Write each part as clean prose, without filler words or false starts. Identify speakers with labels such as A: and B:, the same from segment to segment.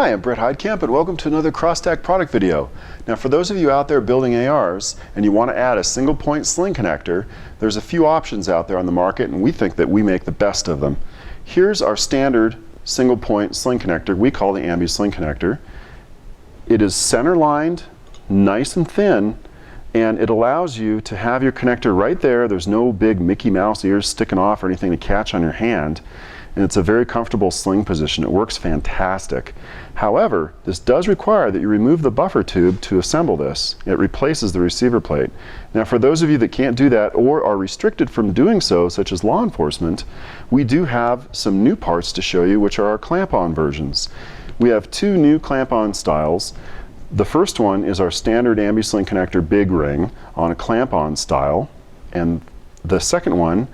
A: Hi, I'm Brett Heidkamp, and welcome to another Crosstac product video. Now, for those of you out there building ARs and you want to add a single point sling connector, there's a few options out there on the market, and we think that we make the best of them. Here's our standard single point sling connector we call the Ambi sling connector. It is center lined, nice and thin, and it allows you to have your connector right there. There's no big Mickey Mouse ears sticking off or anything to catch on your hand. And it's a very comfortable sling position. It works fantastic. However, this does require that you remove the buffer tube to assemble this. It replaces the receiver plate. Now, for those of you that can't do that or are restricted from doing so, such as law enforcement, we do have some new parts to show you, which are our clamp-on versions. We have two new clamp-on styles. The first one is our standard Ambi sling connector big ring on a clamp-on style, and the second one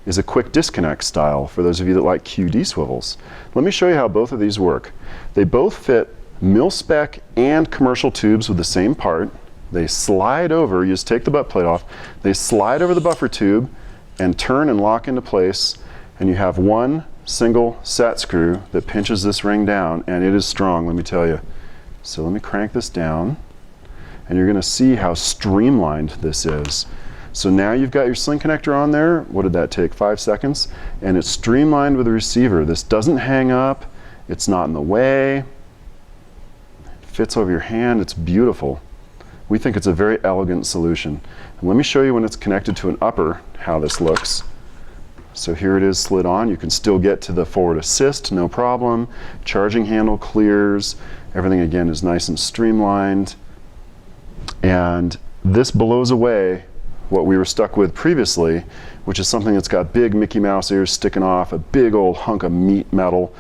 A: is a quick disconnect style for those of you that like QD swivels. Let me show you how both of these work. They both fit mil-spec and commercial tubes with the same part. They slide over, you just take the butt plate off, they slide over the buffer tube and turn and lock into place, and you have one single set screw that pinches this ring down, and it is strong, let me tell you. So let me crank this down, and you're gonna see how streamlined this is. So now you've got your sling connector on there. What did that take? 5 seconds? And it's streamlined with the receiver. This doesn't hang up. It's not in the way. It fits over your hand. It's beautiful. We think it's a very elegant solution. And let me show you when it's connected to an upper how this looks. So here it is slid on. You can still get to the forward assist, no problem. Charging handle clears. Everything again is nice and streamlined. And this blows away what we were stuck with previously, which is something that's got big Mickey Mouse ears sticking off, a big old hunk of meat metal,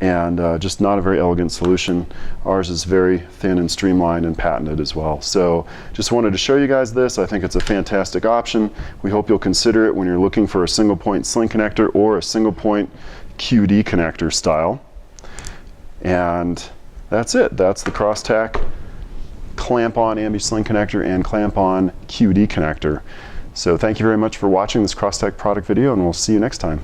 A: and just not a very elegant solution. Ours is very thin and streamlined and patented as well. So just wanted to show you guys this. I think it's a fantastic option. We hope you'll consider it when you're looking for a single point sling connector or a single point QD connector style. And that's it. That's the Crosstac clamp-on Ambi sling connector and clamp-on QD connector. So thank you very much for watching this Crosstac product video, and we'll see you next time.